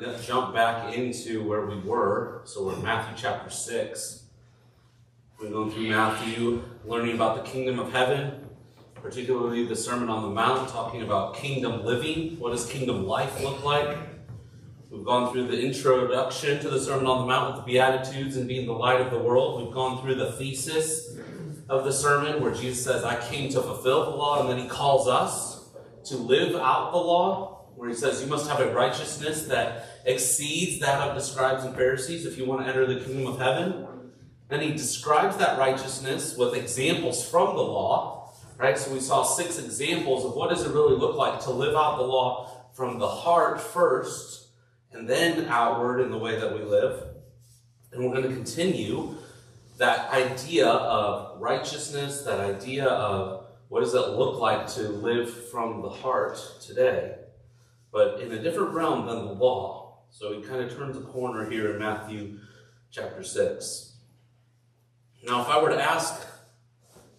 going to jump back into where we were. So we're in Matthew chapter 6. We're going through Matthew, learning about the kingdom of heaven, particularly the Sermon on the Mount, talking about kingdom living. What does kingdom life look like? We've gone through the introduction to the Sermon on the Mount with the Beatitudes and being the light of the world. We've gone through the thesis of the sermon where Jesus says, I came to fulfill the law, and then he calls us to live out the law, where he says, you must have a righteousness that exceeds that of the scribes and Pharisees if you want to enter the kingdom of heaven. Then he describes that righteousness with examples from the law, right? So we saw 6 examples of what does it really look like to live out the law from the heart first, and then outward in the way that we live. And we're going to continue that idea of righteousness, that idea of what does it look like to live from the heart today, but in a different realm than the law. So he kind of turns a corner here in Matthew chapter 6. Now, if I were to ask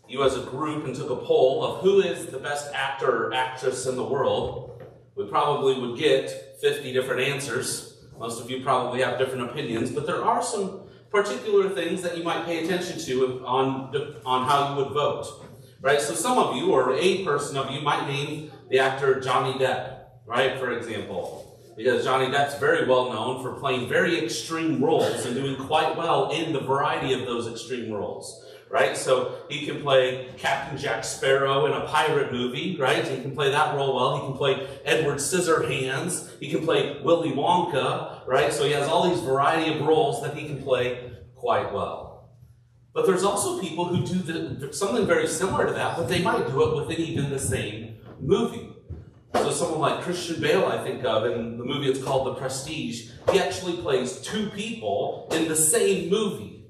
you as a group and took a poll of who is the best actor or actress in the world, we probably would get 50 different answers. Most of you probably have different opinions, but there are some particular things that you might pay attention to on how you would vote, right? So some of you, or a person of you, might name the actor Johnny Depp, right, for example, because Johnny Depp's very well known for playing very extreme roles and doing quite well in the variety of those extreme roles, right? So he can play Captain Jack Sparrow in a pirate movie, right? He can play that role well. He can play Edward Scissorhands. He can play Willy Wonka, right? So he has all these variety of roles that he can play quite well. But there's also people who do something very similar to that, but they might do it within even the same movie. So someone like Christian Bale, I think of, in the movie it's called The Prestige, he actually plays 2 people in the same movie.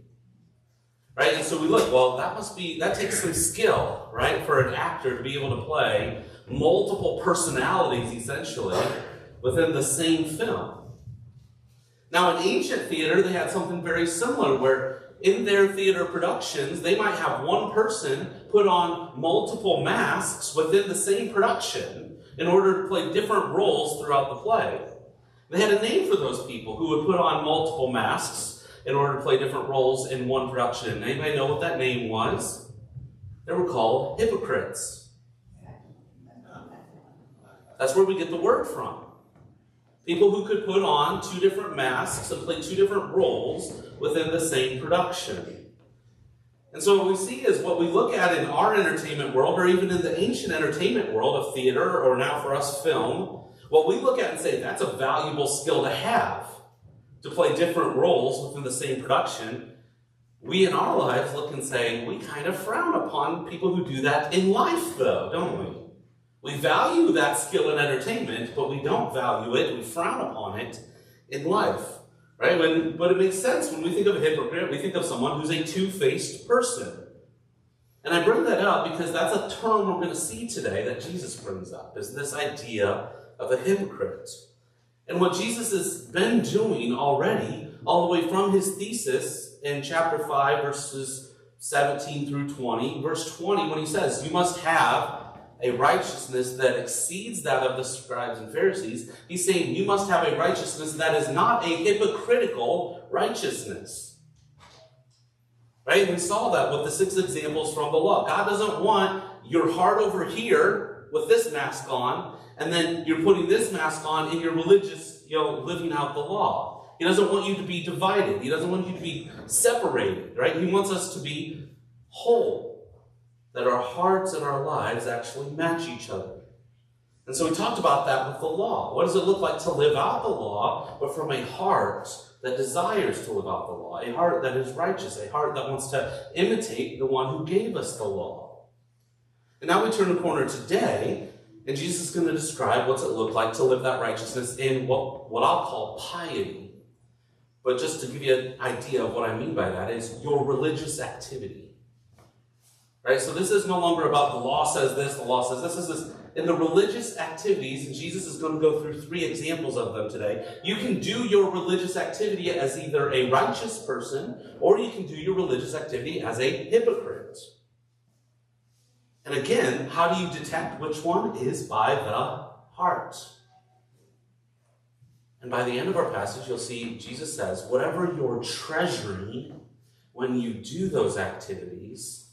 Right? And so we look, well, that takes some skill, right, for an actor to be able to play multiple personalities, essentially, within the same film. Now, in ancient theater, they had something very similar, where in their theater productions, they might have one person put on multiple masks within the same production in order to play different roles throughout the play. They had a name for those people who would put on multiple masks in order to play different roles in one production. Anybody know what that name was? They were called hypocrites. That's where we get the word from. People who could put on 2 different masks and play 2 different roles within the same production. And so what we see is what we look at in our entertainment world, or even in the ancient entertainment world of theater, or now for us film, what we look at and say, that's a valuable skill to have, to play different roles within the same production. We in our lives look and say, we kind of frown upon people who do that in life, though, don't we? We value that skill in entertainment, but we don't value it, we frown upon it in life. Right? But it makes sense when we think of a hypocrite, we think of someone who's a two-faced person. And I bring that up because that's a term we're going to see today that Jesus brings up, is this idea of a hypocrite. And what Jesus has been doing already, all the way from his thesis in chapter 5, verses 17 through 20, verse 20, when he says, you must have a righteousness that exceeds that of the scribes and Pharisees, he's saying you must have a righteousness that is not a hypocritical righteousness. Right? We saw that with the 6 examples from the law. God doesn't want your heart over here with this mask on, and then you're putting this mask on in your religious, living out the law. He doesn't want you to be divided. He doesn't want you to be separated. Right? He wants us to be whole. That our hearts and our lives actually match each other. And so we talked about that with the law. What does it look like to live out the law, but from a heart that desires to live out the law, a heart that is righteous, a heart that wants to imitate the one who gave us the law. And now we turn the corner today, and Jesus is going to describe what's it look like to live that righteousness in what I'll call piety. But just to give you an idea of what I mean by that is your religious activity. Right? So this is no longer about the law says this, the law says this. This is in the religious activities, and Jesus is going to go through 3 examples of them today. You can do your religious activity as either a righteous person, or you can do your religious activity as a hypocrite. And again, how do you detect which one? Is by the heart. And by the end of our passage, you'll see Jesus says, whatever you're treasuring when you do those activities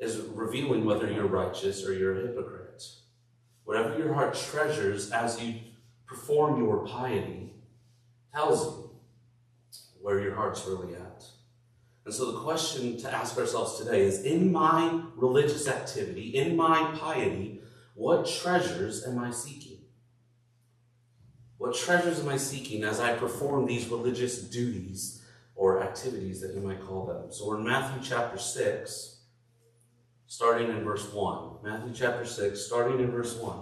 is revealing whether you're righteous or you're a hypocrite. Whatever your heart treasures as you perform your piety tells you where your heart's really at. And so the question to ask ourselves today is, in my religious activity, in my piety, what treasures am I seeking? What treasures am I seeking as I perform these religious duties or activities that you might call them? So we're in Matthew chapter 6, starting in verse 1. Matthew chapter 6, starting in verse 1.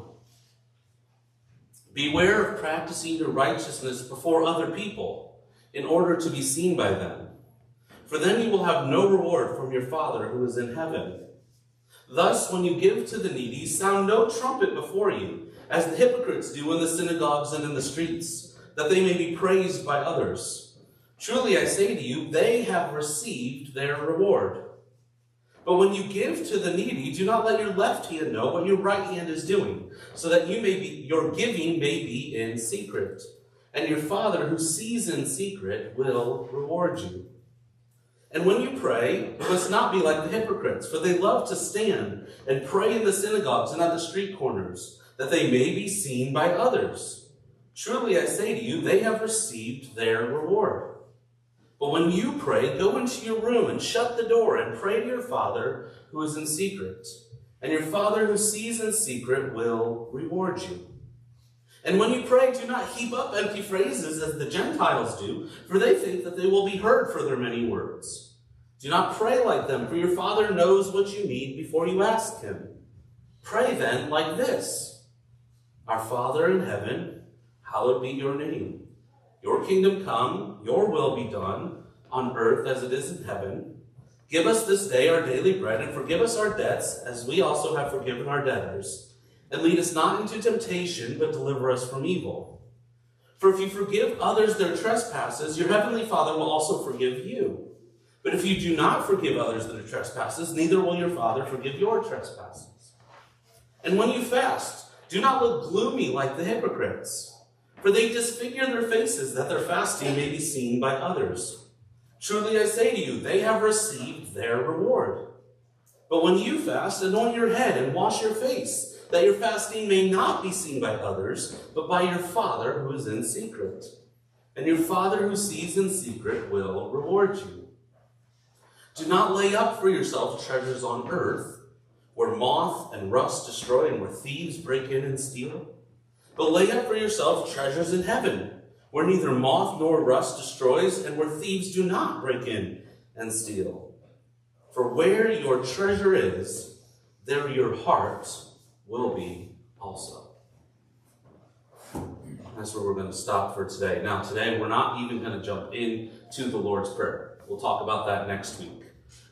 Beware of practicing your righteousness before other people in order to be seen by them. For then you will have no reward from your Father who is in heaven. Thus, when you give to the needy, sound no trumpet before you, as the hypocrites do in the synagogues and in the streets, that they may be praised by others. Truly I say to you, they have received their reward. But when you give to the needy, do not let your left hand know what your right hand is doing, so that your giving may be in secret. And your Father who sees in secret will reward you. And when you pray, you must not be like the hypocrites, for they love to stand and pray in the synagogues and at the street corners, that they may be seen by others. Truly I say to you, they have received their reward. But when you pray, go into your room and shut the door and pray to your Father who is in secret. And your Father who sees in secret will reward you. And when you pray, do not heap up empty phrases as the Gentiles do, for they think that they will be heard for their many words. Do not pray like them, for your Father knows what you need before you ask him. Pray then like this: Our Father in heaven, hallowed be your name. Your kingdom come, your will be done, on earth as it is in heaven. Give us this day our daily bread, and forgive us our debts, as we also have forgiven our debtors. And lead us not into temptation, but deliver us from evil. For if you forgive others their trespasses, your heavenly Father will also forgive you. But if you do not forgive others their trespasses, neither will your Father forgive your trespasses. And when you fast, do not look gloomy like the hypocrites, for they disfigure their faces, that their fasting may be seen by others. Truly I say to you, they have received their reward. But when you fast, anoint your head and wash your face, that your fasting may not be seen by others, but by your Father who is in secret. And your Father who sees in secret will reward you. Do not lay up for yourselves treasures on earth, where moth and rust destroy and where thieves break in and steal. But lay up for yourselves treasures in heaven, where neither moth nor rust destroys and where thieves do not break in and steal. For where your treasure is, there your heart will be also. That's where we're going to stop for today. Now, today we're not even going to jump into the Lord's Prayer. We'll talk about that next week.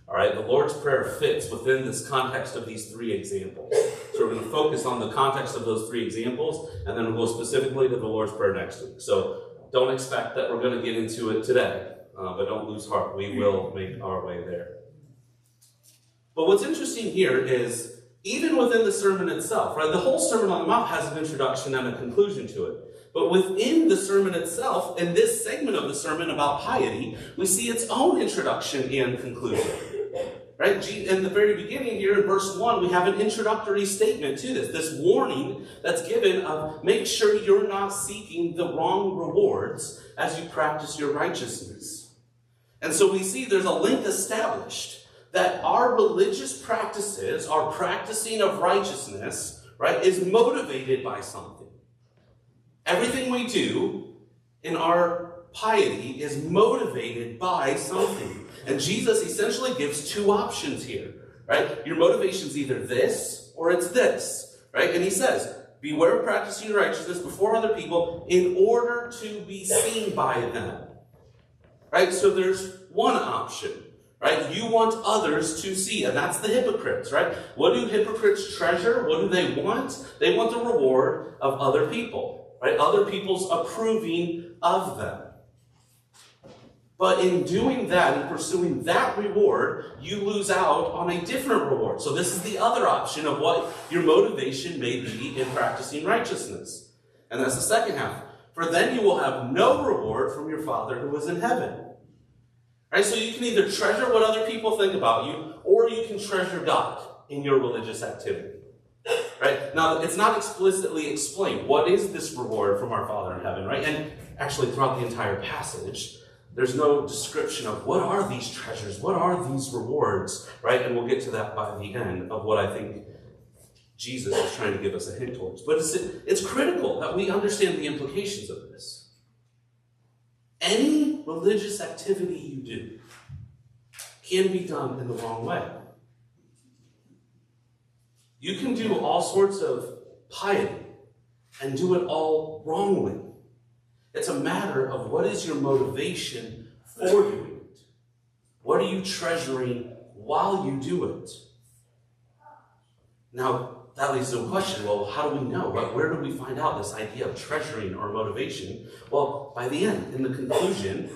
All right, the Lord's Prayer fits within this context of these three examples. So we're going to focus on the context of those three examples, and then we'll go specifically to the Lord's Prayer next week. So don't expect that we're going to get into it today, but don't lose heart. We will make our way there. But what's interesting here is, even within the sermon itself, right? The whole Sermon on the Mount has an introduction and a conclusion to it. But within the sermon itself, in this segment of the sermon about piety, we see its own introduction and conclusion. Right? In the very beginning here in verse 1, we have an introductory statement to this warning that's given of make sure you're not seeking the wrong rewards as you practice your righteousness. And so we see there's a link established that our religious practices, our practicing of righteousness, right, is motivated by something. Everything we do in our piety is motivated by something. And Jesus essentially gives two options here, right? Your motivation's either this or it's this, right? And he says, beware of practicing righteousness before other people in order to be seen by them, right? So there's one option. Right? You want others to see, and that's the hypocrites, right? What do hypocrites treasure? What do they want? They want the reward of other people, right? Other people's approving of them. But in doing that and pursuing that reward, you lose out on a different reward. So this is the other option of what your motivation may be in practicing righteousness. And that's the second half. For then you will have no reward from your Father who is in heaven. Right? So you can either treasure what other people think about you, or you can treasure God in your religious activity. Right? Now, it's not explicitly explained what is this reward from our Father in heaven, right? And actually, throughout the entire passage, there's no description of what are these treasures, what are these rewards, right? And we'll get to that by the end of what I think Jesus is trying to give us a hint towards. But it's critical that we understand the implications of this. Any religious activity you do can be done in the wrong way. You can do all sorts of piety and do it all wrongly. It's a matter of what is your motivation for doing it. What are you treasuring while you do it? Now, that leads to a question. Well, how do we know? Where do we find out this idea of treasuring or motivation? Well, by the end, in the conclusion,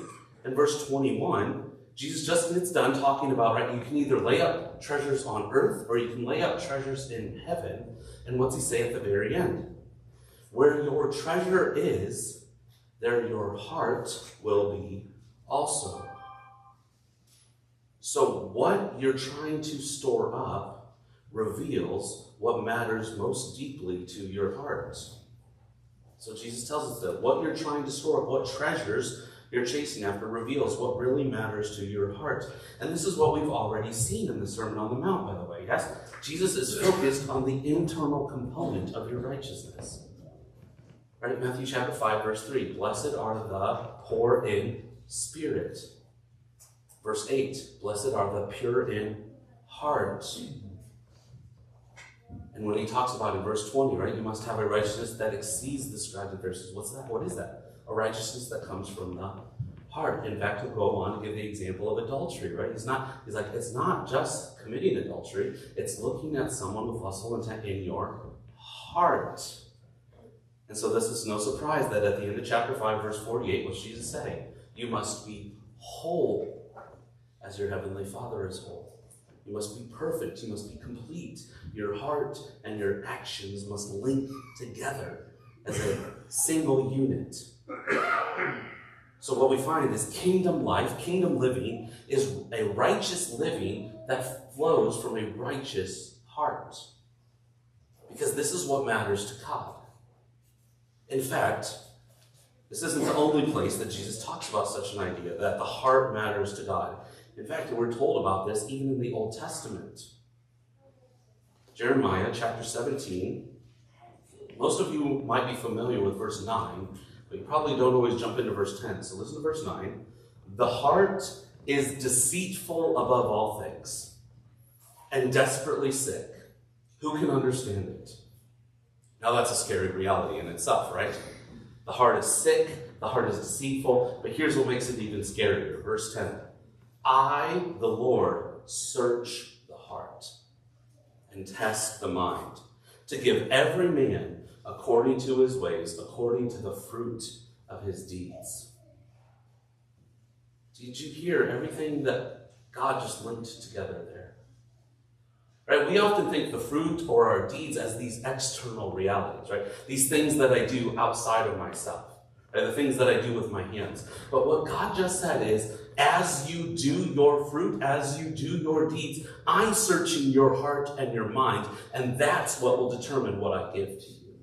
in verse 21, Jesus just gets done talking about, right, you can either lay up treasures on earth or you can lay up treasures in heaven. And what's he say at the very end? Where your treasure is, there your heart will be also. So what you're trying to store up reveals what matters most deeply to your heart. So Jesus tells us that what you're trying to store up, what treasures you're chasing after, reveals what really matters to your heart. And this is what we've already seen in the Sermon on the Mount, by the way. Yes? Jesus is focused on the internal component of your righteousness. Right? Matthew chapter 5, verse 3. Blessed are the poor in spirit. Verse 8. Blessed are the pure in heart. And when he talks about in verse 20, right, you must have a righteousness that exceeds the scribes and Pharisees. What's that? What is that? A righteousness that comes from the heart. In fact, he'll go on to give the example of adultery, right? He's like, it's not just committing adultery, it's looking at someone with lustful intent in your heart. And so this is no surprise that at the end of chapter 5, verse 48, what's Jesus saying? You must be whole as your heavenly Father is whole. You must be perfect. You must be complete. Your heart and your actions must link together as a single unit. So what we find is kingdom life, kingdom living, is a righteous living that flows from a righteous heart. Because this is what matters to God. In fact, this isn't the only place that Jesus talks about such an idea, that the heart matters to God. In fact, we're told about this even in the Old Testament. Jeremiah chapter 17. Most of you might be familiar with verse 9, but you probably don't always jump into verse 10. So listen to verse 9. The heart is deceitful above all things and desperately sick. Who can understand it? Now that's a scary reality in itself, right? The heart is sick, the heart is deceitful, but here's what makes it even scarier. Verse 10. I, the Lord, search the heart and test the mind, to give every man according to his ways, according to the fruit of his deeds. Did you hear everything that God just linked together there? Right? We often think the fruit or our deeds as these external realities, right? These things that I do outside of myself, right? The things that I do with my hands. But what God just said is, as you do your fruit, as you do your deeds, I'm searching your heart and your mind, and that's what will determine what I give to you.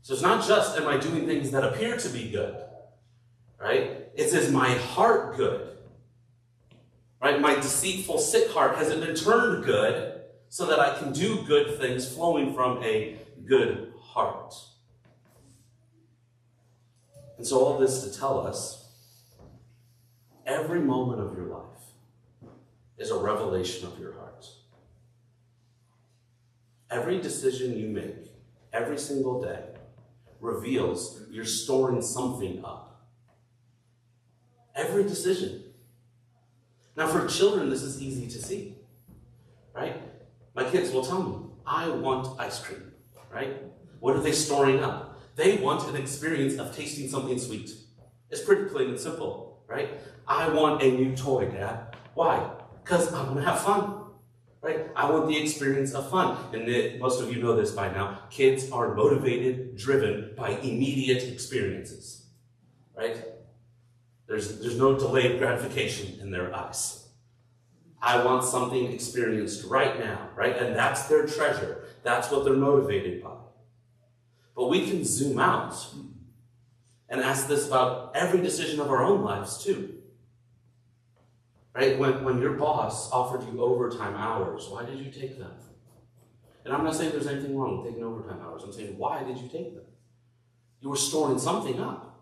So it's not just, am I doing things that appear to be good, right? It's, is my heart good? Right? My deceitful, sick heart, has it been turned good so that I can do good things flowing from a good heart? And so all this to tell us, every moment of your life is a revelation of your heart. Every decision you make, every single day, reveals you're storing something up. Every decision. Now for children, this is easy to see, right? My kids will tell me, I want ice cream, right? What are they storing up? They want an experience of tasting something sweet. It's pretty plain and simple, right? I want a new toy, Dad. Why? Because I want to have fun. right? I want the experience of fun. And most of you know this by now. Kids are motivated, driven by immediate experiences, right? There's no delayed gratification in their eyes. I want something experienced right now, right? And that's their treasure. That's what they're motivated by. But we can zoom out and ask this about every decision of our own lives too. Right? When your boss offered you overtime hours, why did you take them? And I'm not saying there's anything wrong with taking overtime hours. I'm saying, why did you take them? You were storing something up,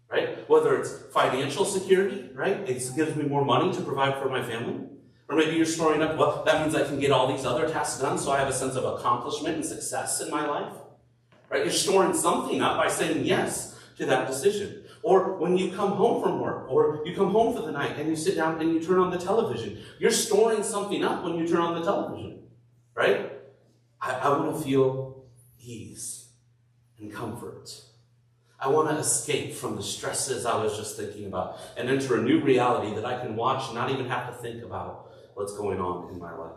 right? Whether it's financial security, right? It gives me more money to provide for my family. Or maybe you're storing up, well, that means I can get all these other tasks done, so I have a sense of accomplishment and success in my life. Right? You're storing something up by saying yes to that decision. Or when you come home from work, or you come home for the night and you sit down and you turn on the television, you're storing something up when you turn on the television, right? I want to feel ease and comfort. I want to escape from the stresses I was just thinking about and enter a new reality that I can watch and not even have to think about what's going on in my life.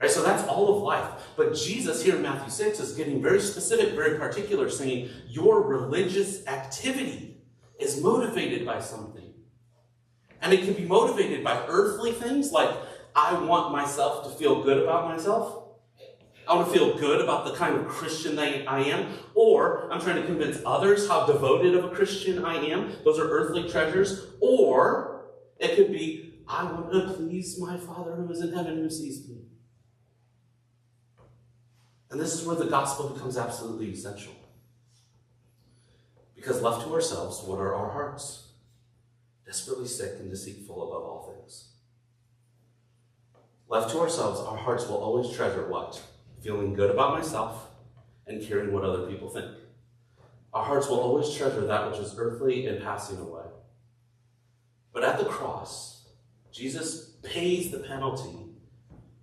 Right, so that's all of life. But Jesus here in Matthew 6 is getting very specific, very particular, saying your religious activity is motivated by something. And it can be motivated by earthly things, like I want myself to feel good about myself. I want to feel good about the kind of Christian that I am. Or I'm trying to convince others how devoted of a Christian I am. Those are earthly treasures. Or it could be, I want to please my Father who is in heaven who sees me. And this is where the gospel becomes absolutely essential. Because left to ourselves, what are our hearts? Desperately sick and deceitful above all things. Left to ourselves, our hearts will always treasure what? Feeling good about myself and caring what other people think. Our hearts will always treasure that which is earthly and passing away. But at the cross, Jesus pays the penalty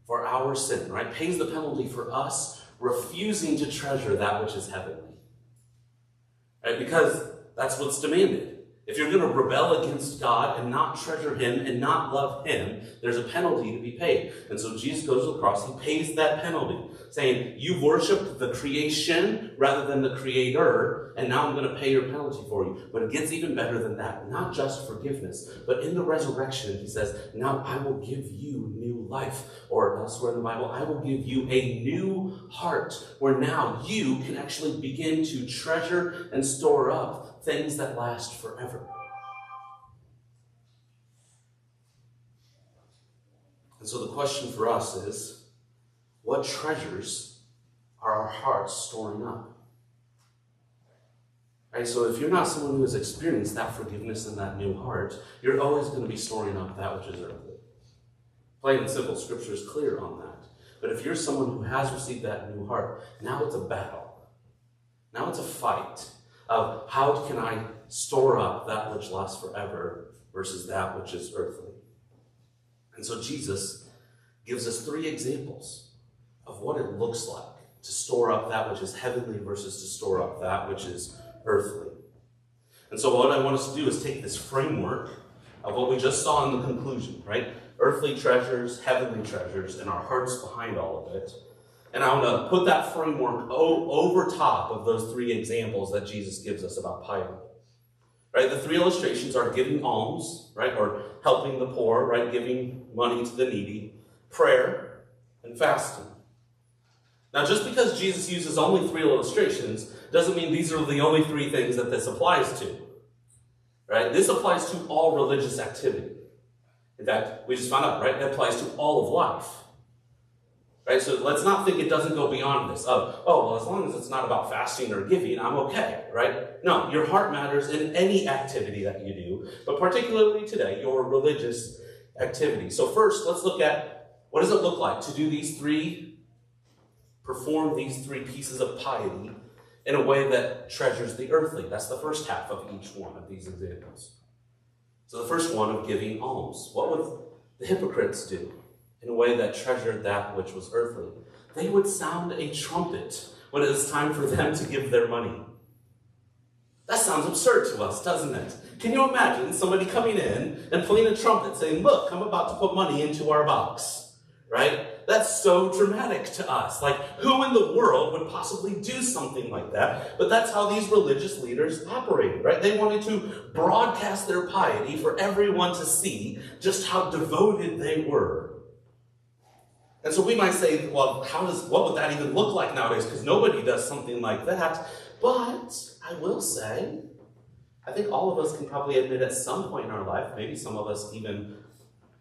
for our sin, right? Pays the penalty for us refusing to treasure that which is heavenly. Right? Because that's what's demanded. If you're going to rebel against God and not treasure him and not love him, there's a penalty to be paid. And so Jesus goes to the cross, he pays that penalty, saying, you've worshipped the creation rather than the creator, and now I'm going to pay your penalty for you. But it gets even better than that. Not just forgiveness, but in the resurrection, he says, now I will give you new life. Or elsewhere in the Bible, I will give you a new heart, where now you can actually begin to treasure and store up things that last forever. And so the question for us is, what treasures are our hearts storing up? Right, so if you're not someone who has experienced that forgiveness and that new heart, you're always going to be storing up that which is earthly. Plain and simple, Scripture is clear on that. But if you're someone who has received that new heart, now it's a battle. Now it's a fight of how can I store up that which lasts forever versus that which is earthly. And so Jesus gives us 3 examples of what it looks like to store up that which is heavenly versus to store up that which is earthly. And so what I want us to do is take this framework of what we just saw in the conclusion, right? Earthly treasures, heavenly treasures, and our hearts behind all of it. And I want to put that framework over top of those 3 examples that Jesus gives us about piety. Right? The 3 illustrations are giving alms, right? Or helping the poor, right? Giving money to the needy, prayer, and fasting. Now, just because Jesus uses only 3 illustrations doesn't mean these are the only 3 things that this applies to. Right? This applies to all religious activity. In fact, we just found out, right? It applies to all of life. Right? So let's not think it doesn't go beyond this. Well, as long as it's not about fasting or giving, I'm okay, right? No, your heart matters in any activity that you do, but particularly today, your religious activity. So first, let's look at what does it look like to perform these 3 pieces of piety in a way that treasures the earthly. That's the first half of each one of these examples. So the first one of giving alms. What would the hypocrites do in a way that treasured that which was earthly? They would sound a trumpet when it is time for them to give their money. That sounds absurd to us, doesn't it? Can you imagine somebody coming in and playing a trumpet saying, look, I'm about to put money into our box, right? That's so dramatic to us. Like, who in the world would possibly do something like that? But that's how these religious leaders operated, right? They wanted to broadcast their piety for everyone to see just how devoted they were. And so we might say, well, what would that even look like nowadays? Because nobody does something like that. But I will say, I think all of us can probably admit at some point in our life, maybe some of us even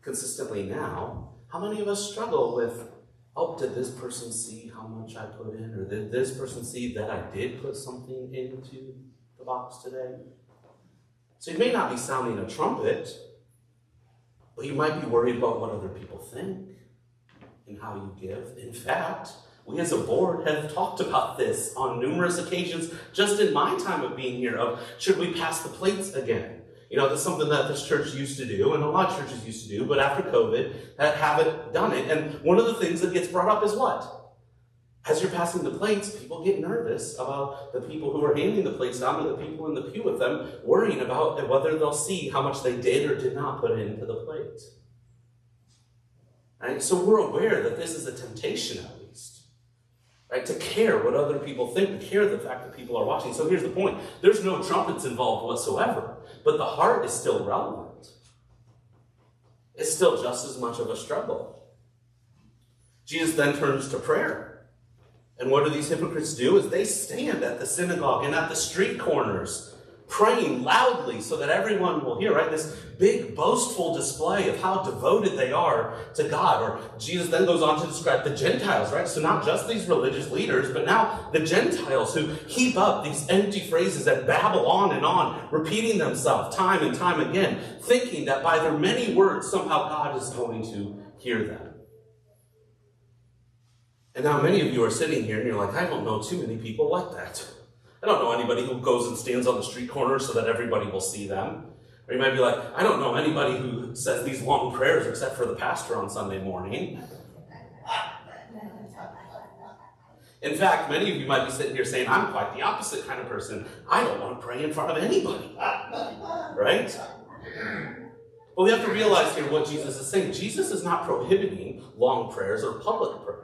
consistently now, how many of us struggle with, oh, did this person see how much I put in? Or did this person see that I did put something into the box today? So you may not be sounding a trumpet, but you might be worried about what other people think and how you give. In fact, we as a board have talked about this on numerous occasions just in my time of being here of, should we pass the plates again? You know, that's something that this church used to do, and a lot of churches used to do, but after COVID, haven't done it. And one of the things that gets brought up is what? As you're passing the plates, people get nervous about the people who are handing the plates down to the people in the pew with them, worrying about whether they'll see how much they did or did not put into the plate. Right? So we're aware that this is a temptation, at least, right? To care what other people think, to care the fact that people are watching. So here's the point. There's no trumpets involved whatsoever, but the heart is still relevant. It's still just as much of a struggle. Jesus then turns to prayer. And what do these hypocrites do? Is they stand at the synagogue and at the street corners, praying loudly so that everyone will hear, right? This big boastful display of how devoted they are to God. Or Jesus then goes on to describe the Gentiles, right? So not just these religious leaders, but now the Gentiles who heap up these empty phrases and babble on, repeating themselves time and time again, thinking that by their many words, somehow God is going to hear them. And now many of you are sitting here and you're like, I don't know too many people like that. I don't know anybody who goes and stands on the street corner so that everybody will see them. Or you might be like, I don't know anybody who says these long prayers except for the pastor on Sunday morning. In fact, many of you might be sitting here saying, I'm quite the opposite kind of person. I don't want to pray in front of anybody. Right? But we have to realize here what Jesus is saying. Jesus is not prohibiting long prayers or public prayer.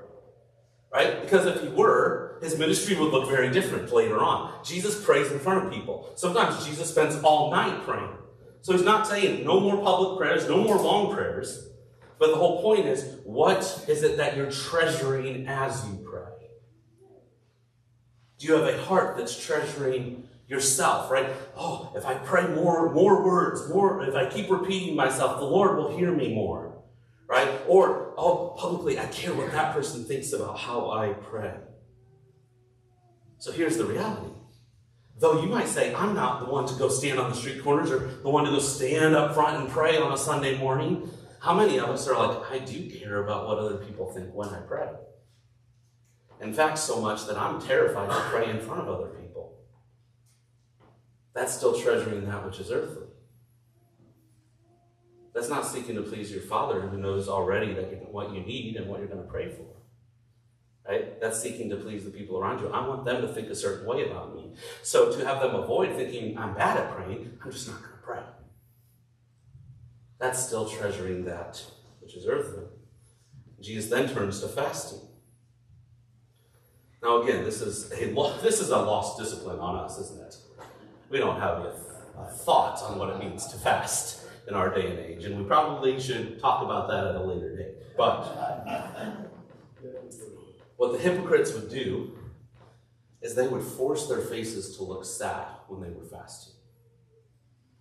Right? Because if he were, his ministry would look very different later on. Jesus prays in front of people. Sometimes Jesus spends all night praying. So he's not saying no more public prayers, no more long prayers. But the whole point is, what is it that you're treasuring as you pray? Do you have a heart that's treasuring yourself, right? Oh, if I pray more words, if I keep repeating myself, the Lord will hear me more. Right? Or, oh, publicly, I care what that person thinks about how I pray. So here's the reality. Though you might say, I'm not the one to go stand on the street corners or the one to go stand up front and pray on a Sunday morning, how many of us are like, I do care about what other people think when I pray? In fact, so much that I'm terrified to pray in front of other people. That's still treasuring that which is earthly. That's not seeking to please your Father who knows already what you need and what you're going to pray for. Right? That's seeking to please the people around you. I want them to think a certain way about me. So to have them avoid thinking I'm bad at praying, I'm just not going to pray. That's still treasuring that which is earthly. Jesus then turns to fasting. Now again, this is a lost discipline on us, isn't it? We don't have a thought on what it means to fast in our day and age, and we probably should talk about that at a later date. But what the hypocrites would do is they would force their faces to look sad when they were fasting.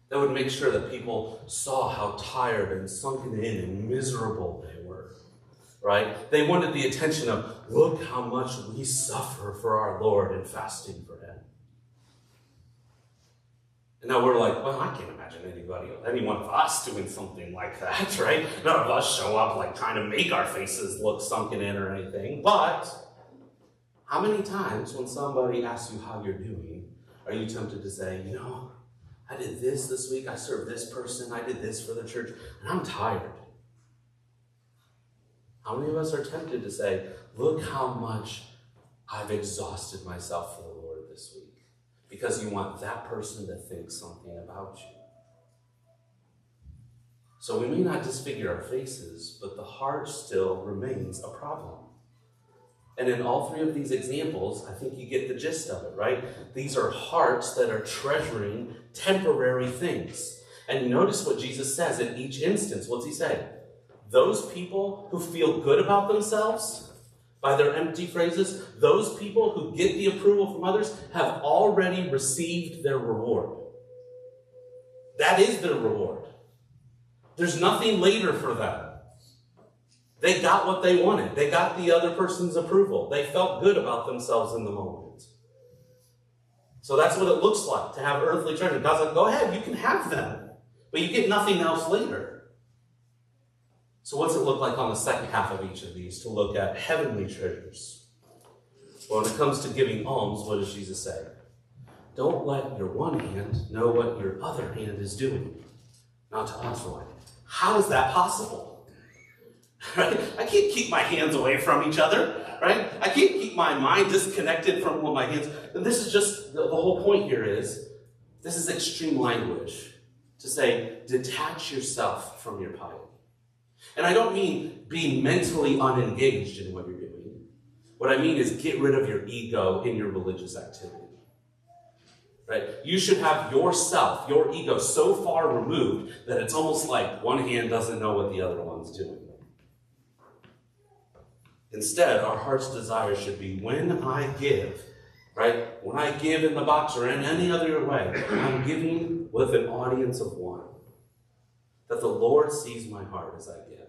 They would make sure that people saw how tired and sunken in and miserable they were, right? They wanted the attention of, look how much we suffer for our Lord in fasting for him. And now we're like, well, I can't imagine any one of us doing something like that, right? None of us show up like trying to make our faces look sunken in or anything. But how many times when somebody asks you how you're doing, are you tempted to say, you know, I did this week, I served this person, I did this for the church, and I'm tired. How many of us are tempted to say, look how much I've exhausted myself for the Lord this week? Because you want that person to think something about you. So we may not disfigure our faces, but the heart still remains a problem. And in all three of these examples, I think you get the gist of it, right? These are hearts that are treasuring temporary things. And notice what Jesus says in each instance. What's he say? Those people who feel good about themselves by their empty phrases, those people who get the approval from others have already received their reward. That is their reward. There's nothing later for them. They got what they wanted. They got the other person's approval. They felt good about themselves in the moment. So that's what it looks like to have earthly treasure. God's like, go ahead, you can have them, but you get nothing else later. So what's it look like on the second half of each of these to look at heavenly treasures? Well, when it comes to giving alms, what does Jesus say? Don't let your one hand know what your other hand is doing. Not to avoid. How is that possible? Right? I can't keep my hands away from each other, right? I can't keep my mind disconnected from my hands. And this is just, the whole point here is, this is extreme language to say, detach yourself from your piety. And I don't mean be mentally unengaged in what you're doing. What I mean is get rid of your ego in your religious activity. Right? You should have yourself, your ego, so far removed that it's almost like one hand doesn't know what the other one's doing. Instead, our heart's desire should be when I give, right? When I give in the box or in any other way, I'm giving with an audience of one. That the Lord sees my heart as I give.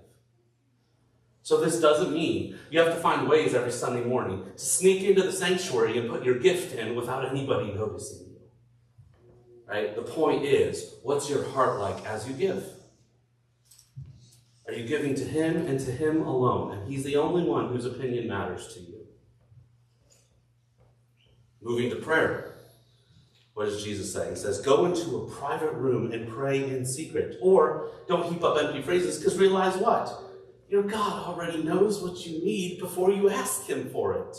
So this doesn't mean you have to find ways every Sunday morning to sneak into the sanctuary and put your gift in without anybody noticing you. Right? The point is, what's your heart like as you give? Are you giving to him and to him alone? And he's the only one whose opinion matters to you. Moving to prayer. What does Jesus say? He says, go into a private room and pray in secret. Or don't heap up empty phrases, because realize what? Your God already knows what you need before you ask him for it.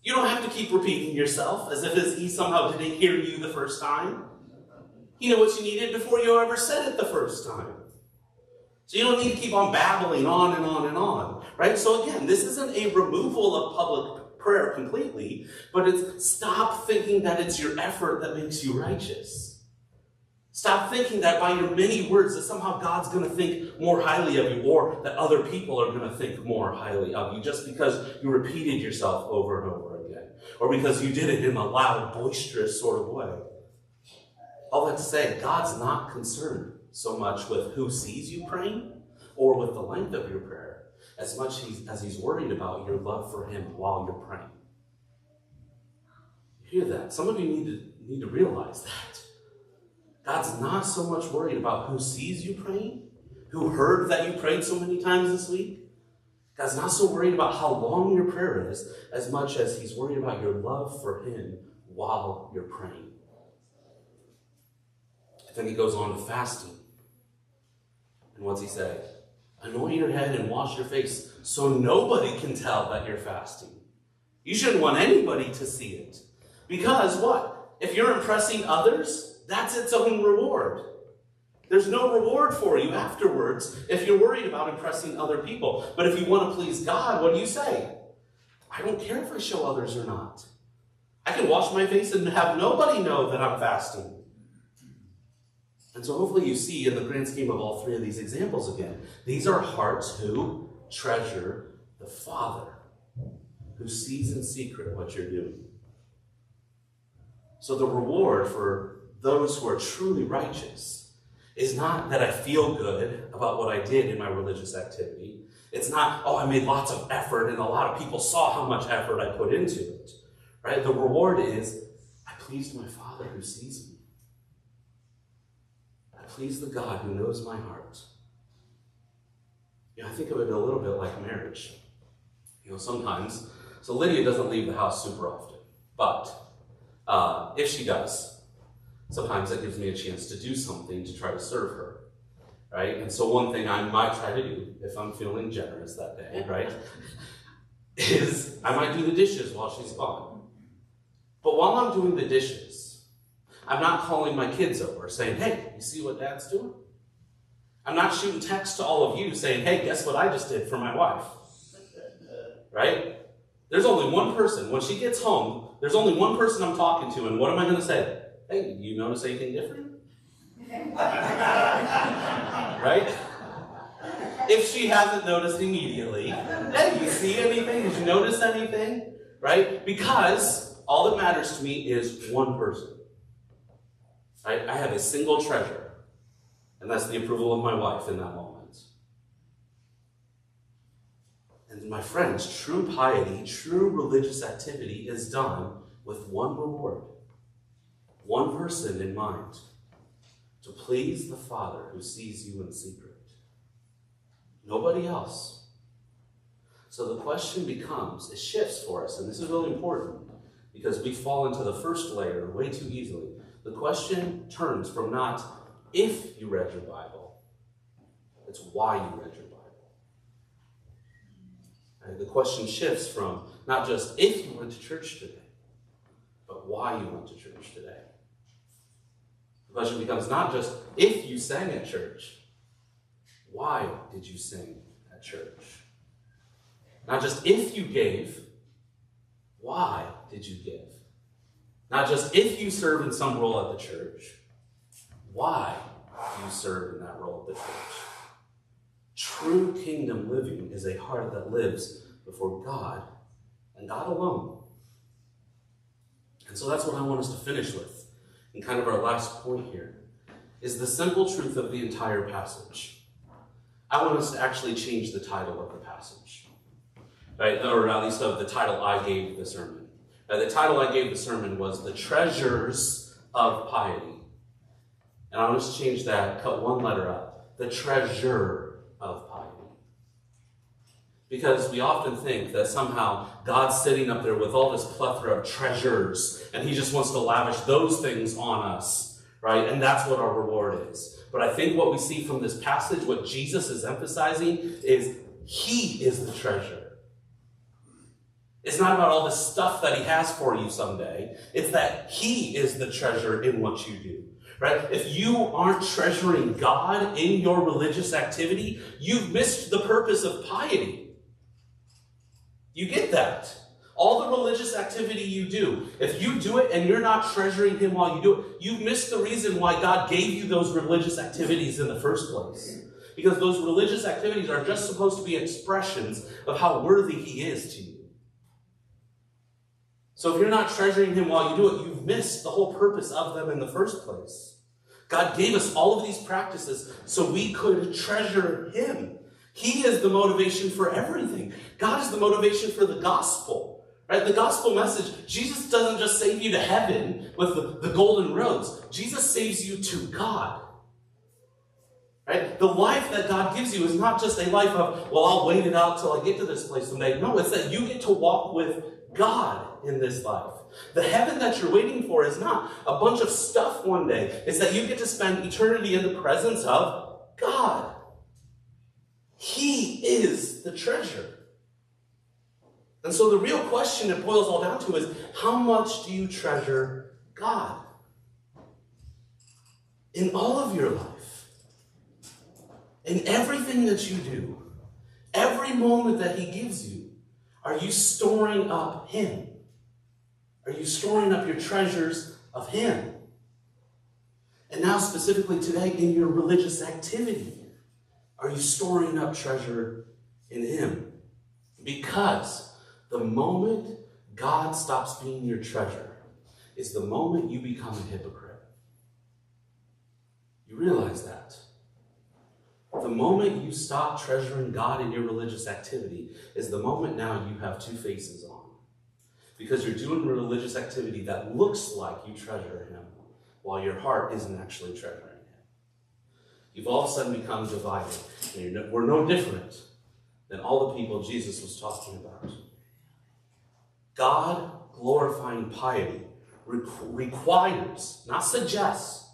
You don't have to keep repeating yourself as if he somehow didn't hear you the first time. He knew what you needed before you ever said it the first time. So you don't need to keep on babbling on and on and on, right? So again, this isn't a removal of public prayer completely, but it's stop thinking that it's your effort that makes you righteous. Stop thinking that by your many words that somehow God's going to think more highly of you, or that other people are going to think more highly of you just because you repeated yourself over and over again, or because you did it in a loud, boisterous sort of way. All that to say, God's not concerned so much with who sees you praying or with the length of your prayer as much as he's worried about your love for him while you're praying. You hear that? Some of you need to realize that. God's not so much worried about who sees you praying, who heard that you prayed so many times this week. God's not so worried about how long your prayer is as much as he's worried about your love for him while you're praying. And then he goes on to fasting. And what's he say? Anoint your head and wash your face so nobody can tell that you're fasting. You shouldn't want anybody to see it. Because what? If you're impressing others, that's its own reward. There's no reward for you afterwards if you're worried about impressing other people. But if you want to please God, what do you say? I don't care if I show others or not. I can wash my face and have nobody know that I'm fasting. And so hopefully you see in the grand scheme of all three of these examples again, these are hearts who treasure the Father, who sees in secret what you're doing. So the reward for those who are truly righteous is not that I feel good about what I did in my religious activity. It's not, oh, I made lots of effort and a lot of people saw how much effort I put into it. Right? The reward is, I pleased my Father who sees me. Please the God who knows my heart. I think of it a little bit like marriage. Sometimes, so Lydia doesn't leave the house super often, but if she does, sometimes that gives me a chance to do something to try to serve her, right? And so one thing I might try to do, if I'm feeling generous that day, right, is I might do the dishes while she's gone. But while I'm doing the dishes, I'm not calling my kids over saying, hey, you see what Dad's doing? I'm not shooting text to all of you saying, hey, guess what I just did for my wife? Right? There's only one person. When she gets home, there's only one person I'm talking to, and what am I going to say? Hey, you notice anything different? Right? If she hasn't noticed immediately, hey, you see anything? Did you notice anything? Right? Because all that matters to me is one person. Right? I have a single treasure, and that's the approval of my wife in that moment. And my friends, true piety, true religious activity is done with one reward, one person in mind, to please the Father who sees you in secret. Nobody else. So the question becomes, it shifts for us, and this is really important, because we fall into the first layer way too easily. The question turns from not if you read your Bible, it's why you read your Bible. And the question shifts from not just if you went to church today, but why you went to church today. The question becomes not just if you sang at church, why did you sing at church? Not just if you gave, why did you give? Not just if you serve in some role at the church, why do you serve in that role at the church? True kingdom living is a heart that lives before God and God alone. And so that's what I want us to finish with. And kind of our last point here is the simple truth of the entire passage. I want us to actually change the title of the passage, right? Or at least of the title I gave the sermon. The title I gave the sermon was The Treasures of Piety. And I want us to change that, cut one letter out. The Treasure of Piety. Because we often think that somehow God's sitting up there with all this plethora of treasures, and he just wants to lavish those things on us, right? And that's what our reward is. But I think what we see from this passage, what Jesus is emphasizing, is he is the treasure. It's not about all the stuff that he has for you someday. It's that he is the treasure in what you do. Right? If you aren't treasuring God in your religious activity, you've missed the purpose of piety. You get that? All the religious activity you do, if you do it and you're not treasuring him while you do it, you've missed the reason why God gave you those religious activities in the first place. Because those religious activities are just supposed to be expressions of how worthy he is to you. So if you're not treasuring him while you do it, you've missed the whole purpose of them in the first place. God gave us all of these practices so we could treasure him. He is the motivation for everything. God is the motivation for the gospel. Right? The gospel message, Jesus doesn't just save you to heaven with the golden roads. Jesus saves you to God. Right? The life that God gives you is not just a life of, well, I'll wait it out till I get to this place someday. No, it's that you get to walk with God in this life. The heaven that you're waiting for is not a bunch of stuff one day. It's that you get to spend eternity in the presence of God. He is the treasure. And so the real question it boils all down to is, how much do you treasure God? In all of your life. In everything that you do. Every moment that he gives you. Are you storing up him? Are you storing up your treasures of him? And now specifically today in your religious activity, are you storing up treasure in him? Because the moment God stops being your treasure is the moment you become a hypocrite. You realize that. The moment you stop treasuring God in your religious activity is the moment now you have two faces on. Because you're doing religious activity that looks like you treasure him, while your heart isn't actually treasuring him. You've all of a sudden become divided. And we're no different than all the people Jesus was talking about. God-glorifying piety requires, not suggests,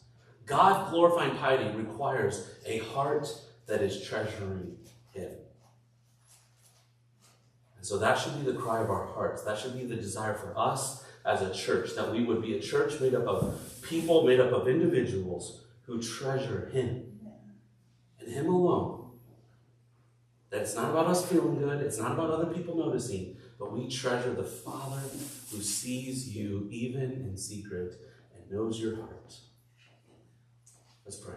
God-glorifying piety requires a heart that is treasuring him. And so that should be the cry of our hearts. That should be the desire for us as a church, that we would be a church made up of people, made up of individuals who treasure him. and Him alone. That it's not about us feeling good, it's not about other people noticing, but we treasure the Father who sees you even in secret and knows your heart. Let's pray.